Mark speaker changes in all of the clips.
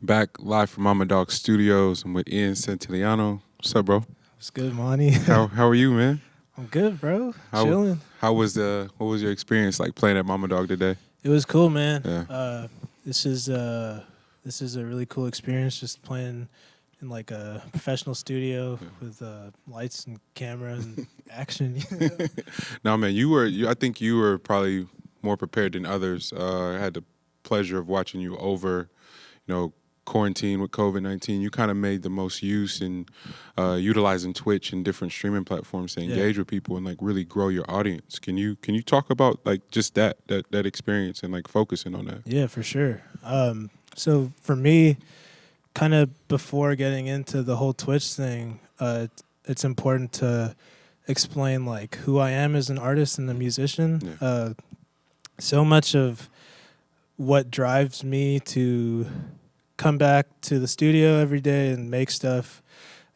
Speaker 1: Back live from Mama Dog Studios. I'm with Ian Santillano. What's up, bro?
Speaker 2: What's good, Mani?
Speaker 1: How are you, man?
Speaker 2: I'm good, bro.
Speaker 1: How
Speaker 2: Chilling.
Speaker 1: how was the what was your experience like playing at Mama Dog today?
Speaker 2: It was cool, man.
Speaker 1: Yeah.
Speaker 2: This is this is a really cool experience. Just playing in like a professional studio with lights and camera and action.
Speaker 1: No, man, I think you were probably more prepared than others. I had the pleasure of watching you over, quarantine with COVID-19. You kind of made the most use in utilizing Twitch and different streaming platforms to engage with people and like really grow your audience. Can you talk about like just that experience and like focusing on that?
Speaker 2: Yeah, for sure. So for me, kind of before getting into the whole Twitch thing, it's important to explain like who I am as an artist and a musician.
Speaker 1: Yeah.
Speaker 2: So much of what drives me to come back to the studio every day and make stuff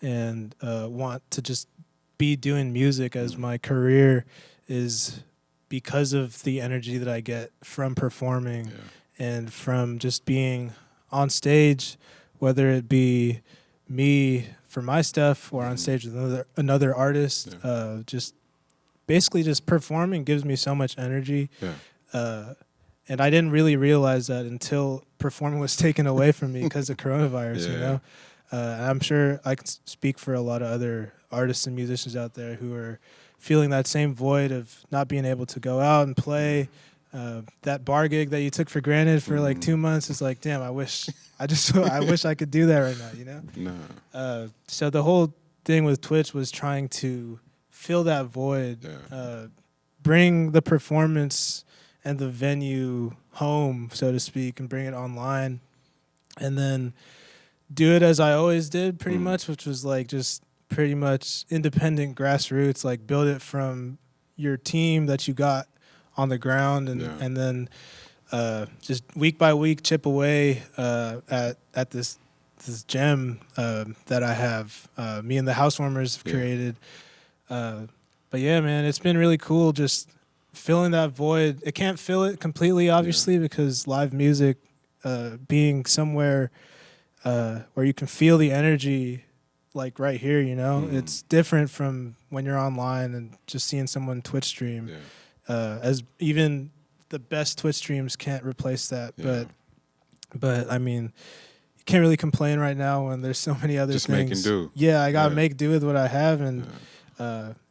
Speaker 2: and want to just be doing music as my career is because of the energy that I get from performing and from just being on stage, whether it be me for my stuff or on stage with another artist. Just basically just performing gives me so much energy. And I didn't really realize that until performing was taken away from me because of coronavirus, you know? I'm sure I can speak for a lot of other artists and musicians out there who are feeling that same void of not being able to go out and play. That bar gig that you took for granted for like 2 months is like, damn, I wish I could do that right now, you know?
Speaker 1: No.
Speaker 2: So the whole thing with Twitch was trying to fill that void, bring the performance and the venue home, so to speak, and bring it online. And then do it as I always did, pretty much, which was like just pretty much independent grassroots, like build it from your team that you got on the ground and then just week by week chip away at this gem that I have. Me and the Housewarmers have created. But yeah, man, it's been really cool just filling that void. It can't fill it completely, obviously, because live music, being somewhere where you can feel the energy, like right here, you know, it's different from when you're online and just seeing someone Twitch stream. As even the best Twitch streams can't replace that. But I mean, you can't really complain right now when there's so many other
Speaker 1: just
Speaker 2: things.
Speaker 1: Just make and do.
Speaker 2: Yeah, I gotta make do with what I have and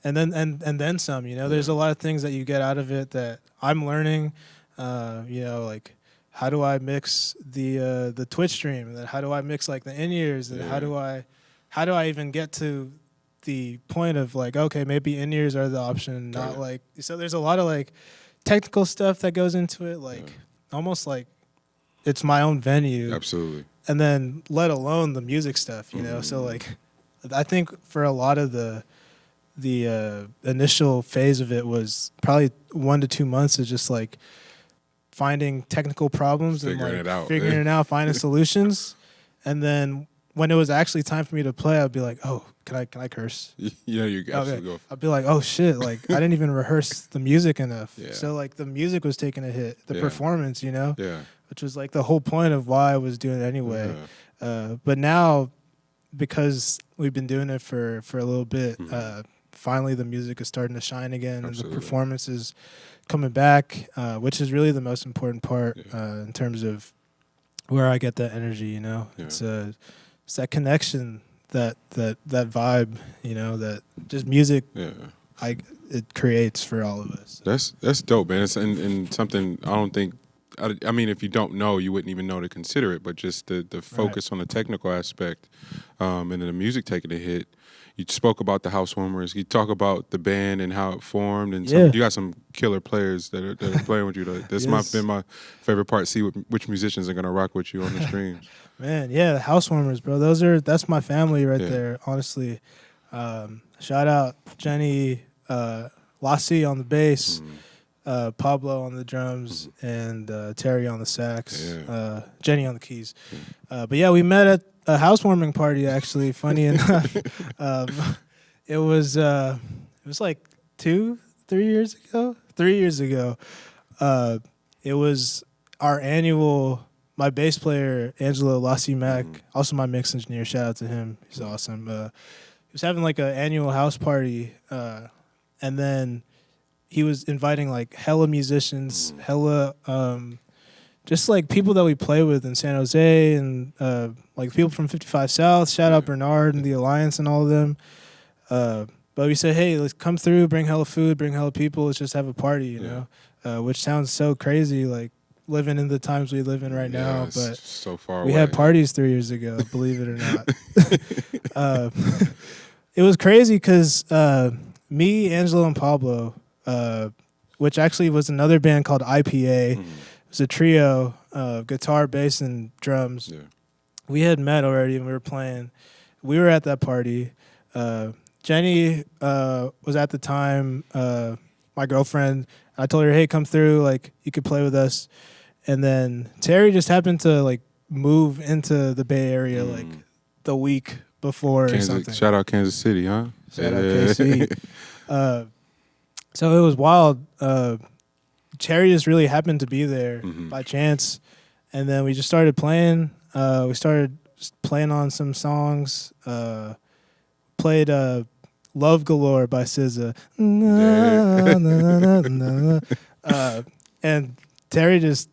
Speaker 2: then some, you know. There's a lot of things that you get out of it that I'm learning. You know, like how do I mix the Twitch stream, and then how do I mix like the in-ears, and how do I even get to the point of like, okay, maybe in-ears are the option, not like, so there's a lot of like technical stuff that goes into it, like almost like it's my own venue.
Speaker 1: Absolutely.
Speaker 2: And then let alone the music stuff, you know. So like I think for a lot of the initial phase of it was probably 1 to 2 months of just like finding technical problems and like figuring it out, finding solutions. And then when it was actually time for me to play, I'd be like, oh, can I curse?
Speaker 1: You know, you absolutely go.
Speaker 2: I'd be like, oh shit, like I didn't even rehearse the music enough. So like the music was taking a hit, the performance, you know, which was like the whole point of why I was doing it anyway. But now, because we've been doing it for a little bit, finally the music is starting to shine again, and the performance is coming back, which is really the most important part in terms of where I get that energy, you know. It's that connection, that vibe, you know, that just music it creates for all of us.
Speaker 1: That's dope, man. It's and something I don't think. I mean, if you don't know, you wouldn't even know to consider it. But just the focus on the technical aspect, and then the music taking a hit. You spoke about the Housewarmers. You talk about the band and how it formed, and you got some killer players that are playing with you. That's been my favorite part. See which musicians are gonna rock with you on the streams.
Speaker 2: Man, the Housewarmers, bro. That's my family right there. Honestly, shout out Jenny, Lassie on the bass, Pablo on the drums, and Terry on the sax, Jenny on the keys. But yeah, we met at a housewarming party, actually. Funny enough, it was like 3 years ago. 3 years ago, it was our annual my bass player Angelo Lassie Mac,
Speaker 1: Mhm.
Speaker 2: also my mix engineer. Shout out to him. He's awesome. He was having like an annual house party, and then he was inviting like hella musicians, hella just like people that we play with in San Jose, and like people from 55 South. Shout out Bernard and the Alliance and all of them. But we said, hey, let's come through, bring hella food, bring hella people. Let's just have a party, you know, which sounds so crazy, like living in the times we live in right now. But
Speaker 1: so far
Speaker 2: we
Speaker 1: away.
Speaker 2: had parties 3 years ago, believe it or not. It was crazy because me, Angelo, and Pablo, which actually was another band called IPA. It was a trio, guitar, bass, and drums.
Speaker 1: Yeah.
Speaker 2: We had met already, and we were playing. We were at that party. Jenny was at the time my girlfriend. I told her, hey, come through. Like, you could play with us. And then Terry just happened to, like, move into the Bay Area, like, the week before or something.
Speaker 1: Shout out Kansas City, huh?
Speaker 2: Shout out KC. So it was wild. Terry just really happened to be there by chance. And then we just started playing. We started playing on some songs. Played Love Galore by SZA. And Terry just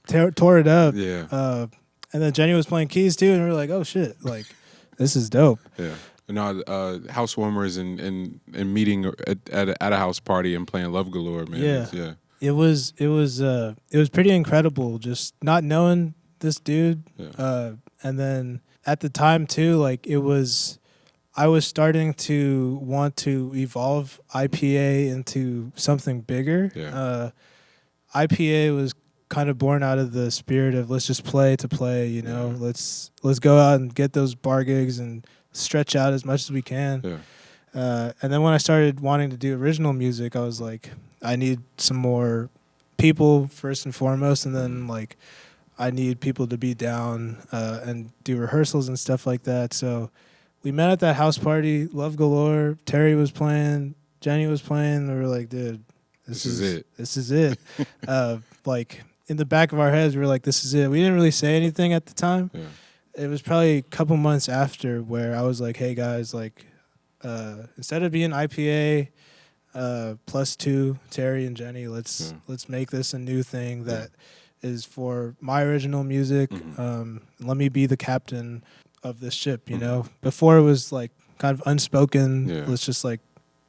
Speaker 2: tore it up.
Speaker 1: Yeah.
Speaker 2: And then Jenny was playing keys too, and we were like, oh shit, like this is dope.
Speaker 1: Yeah. No, Housewarmers and meeting at a house party and playing Love Galore, man.
Speaker 2: Yeah. It was pretty incredible just not knowing this dude.
Speaker 1: Yeah.
Speaker 2: And then at the time too, like I was starting to want to evolve IPA into something bigger.
Speaker 1: Yeah.
Speaker 2: IPA was kind of born out of the spirit of let's just play to play, you know. Yeah. Let's go out and get those bar gigs and stretch out as much as we can.
Speaker 1: Yeah.
Speaker 2: And then when I started wanting to do original music, I was like, I need some more people first and foremost, and then like I need people to be down and do rehearsals and stuff like that. So we met at that house party, Love Galore. Terry was playing, Jenny was playing. We were like, dude, this is it. This is it. Like in the back of our heads, we were like, this is it. We didn't really say anything at the time.
Speaker 1: Yeah.
Speaker 2: It was probably a couple months after where I was like, hey guys, like instead of being IPA +2, Terry and Jenny, let's make this a new thing that is for my original music. Let me be the captain of this ship, you know. Before it was like kind of unspoken. Yeah. Let's just like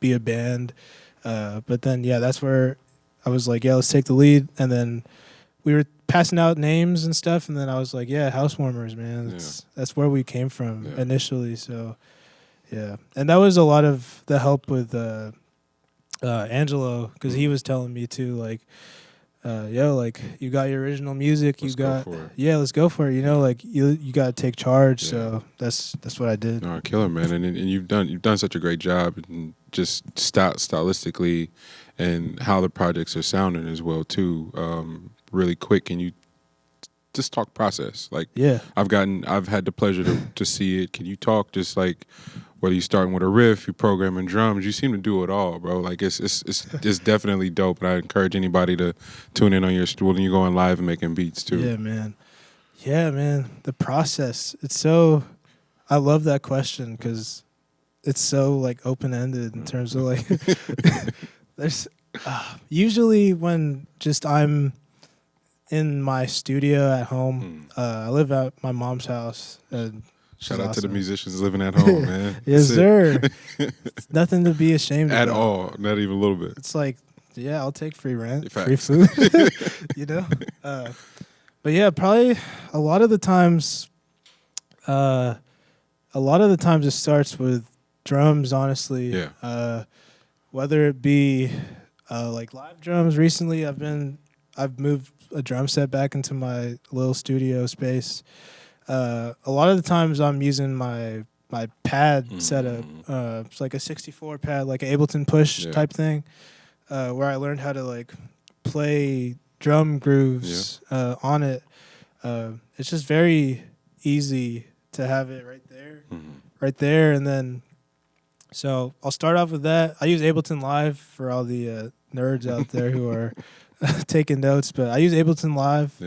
Speaker 2: be a band. But then that's where I was like, let's take the lead. And then we were passing out names and stuff, and then I was like, Housewarmers, man. That's where we came from initially. So and that was a lot of the help with Angelo, because he was telling me too, like, like you got your original music, let's go for it. You know, like you got to take charge. Yeah. So that's what I did.
Speaker 1: No, killer, man, and you've done such a great job, and just stylistically, and how the projects are sounding as well too. Really quick, can you just talk process? Like, I've had the pleasure to see it. Can you talk just like, whether you're starting with a riff, you're programming drums, you seem to do it all, bro. Like it's definitely dope. And I encourage anybody to tune in on your when you're going live and making beats too.
Speaker 2: Yeah, man. The process. It's so. I love that question because it's so like open ended in terms of like. There's usually when just I'm in my studio at home. I live at my mom's house.
Speaker 1: Shout out to the musicians living at home, man.
Speaker 2: Yes, sir. It's nothing to be ashamed of.
Speaker 1: At all. Not even a little bit.
Speaker 2: It's like, I'll take free rent, free food, you know? But probably a lot of the times it starts with drums, honestly.
Speaker 1: Yeah.
Speaker 2: Whether it be like live drums. Recently, I've moved a drum set back into my little studio space. A lot of the times I'm using my pad setup. It's like a 64 pad, like an Ableton Push type thing, where I learned how to like play drum grooves on it. It's just very easy to have it right there, and then so I'll start off with that. I use Ableton Live for all the nerds out there who are taking notes, but I use Ableton Live.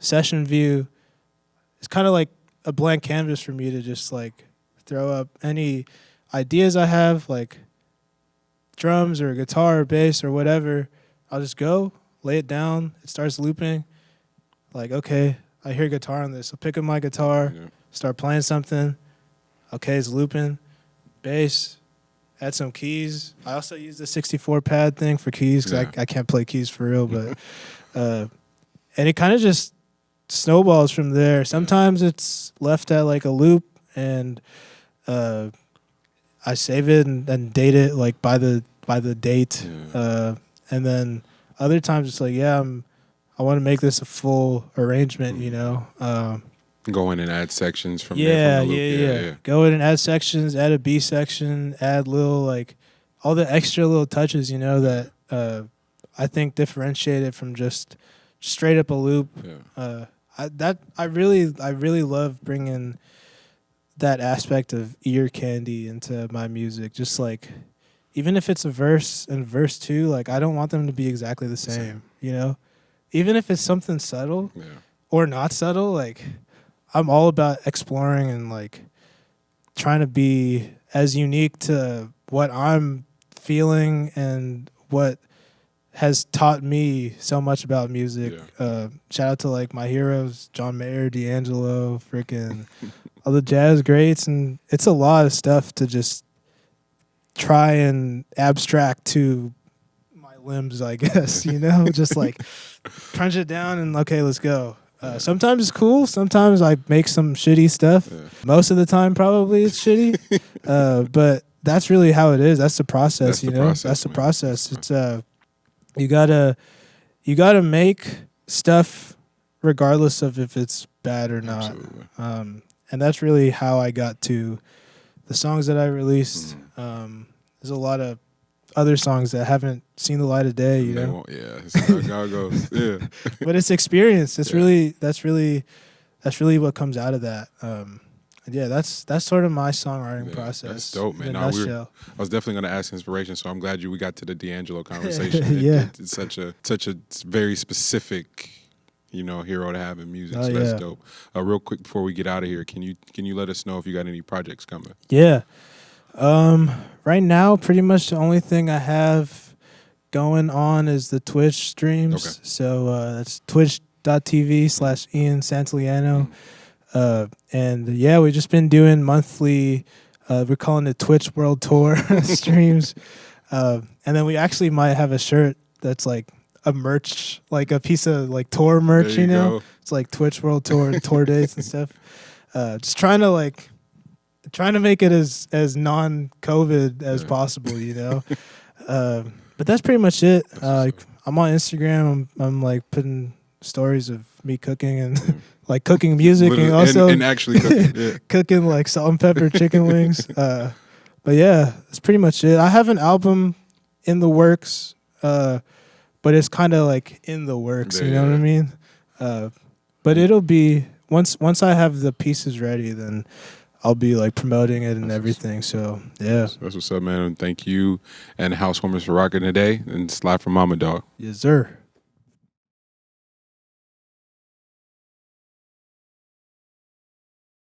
Speaker 2: session view, it's kind of like a blank canvas for me to just like throw up any ideas I have, like drums or guitar or bass or whatever. I'll just go, lay it down. It starts looping. Like, okay, I hear guitar on this. I'll pick up my guitar, start playing something. Okay, it's looping. Bass, add some keys. I also use the 64 pad thing for keys because I can't play keys for real. But and it kind of just snowballs from there. Sometimes it's left at like a loop, and I save it and date it like by the date. And then other times it's like, I want to make this a full arrangement, you know.
Speaker 1: Go in and add sections from there. From the loop.
Speaker 2: Yeah. Go in and add sections, add a B section, add little like all the extra little touches, you know, that I think differentiate it from just straight up a loop. I really love bringing that aspect of ear candy into my music. Just like, even if it's a verse and verse 2, like I don't want them to be exactly the same. You know, even if it's something subtle or not subtle, like I'm all about exploring and like trying to be as unique to what I'm feeling and what has taught me so much about music. Shout out to like my heroes, John Mayer, D'Angelo, freaking all the jazz greats. And it's a lot of stuff to just try and abstract to my limbs, I guess, you know, just like crunch it down and okay, let's go. Sometimes it's cool. Sometimes I make some shitty stuff. Most of the time, probably it's shitty. But that's really how it is. That's the process, That's the process. It's you gotta make stuff regardless of if it's bad or not. And that's really how I got to the songs that I released. There's a lot of other songs that haven't seen the light of day, you know.
Speaker 1: That's how it goes.
Speaker 2: But it's experience. It's really that's really what comes out of that. That's sort of my songwriting process.
Speaker 1: That's dope, man.
Speaker 2: I
Speaker 1: was definitely going to ask inspiration, so I'm glad we got to the D'Angelo conversation. It's such a very specific, you know, hero to have in music. So that's dope. Real quick before we get out of here, can you let us know if you got any projects coming?
Speaker 2: Yeah. Right now, pretty much the only thing I have going on is the Twitch streams.
Speaker 1: Okay.
Speaker 2: So that's twitch.tv/Ian Santillano. And we've just been doing monthly, we're calling it Twitch World Tour streams. And then we actually might have a shirt that's like a merch, like a piece of like tour merch, you know? Go. It's like Twitch World Tour and tour dates and stuff. Just trying to make it as non-COVID as possible, you know? But that's pretty much it. I'm on Instagram. I'm like putting stories of me cooking and like cooking music and also
Speaker 1: and actually cooking,
Speaker 2: cooking like salt and pepper chicken wings. But yeah, that's pretty much it. I have an album in the works, but it's kind of like in the works. You know what I mean? But it'll be once I have the pieces ready, then I'll be like promoting it and everything. So yeah,
Speaker 1: that's what's up, man. Thank you and Housewarmers for rocking today. And it's live from Mama Dog.
Speaker 2: Yes, sir.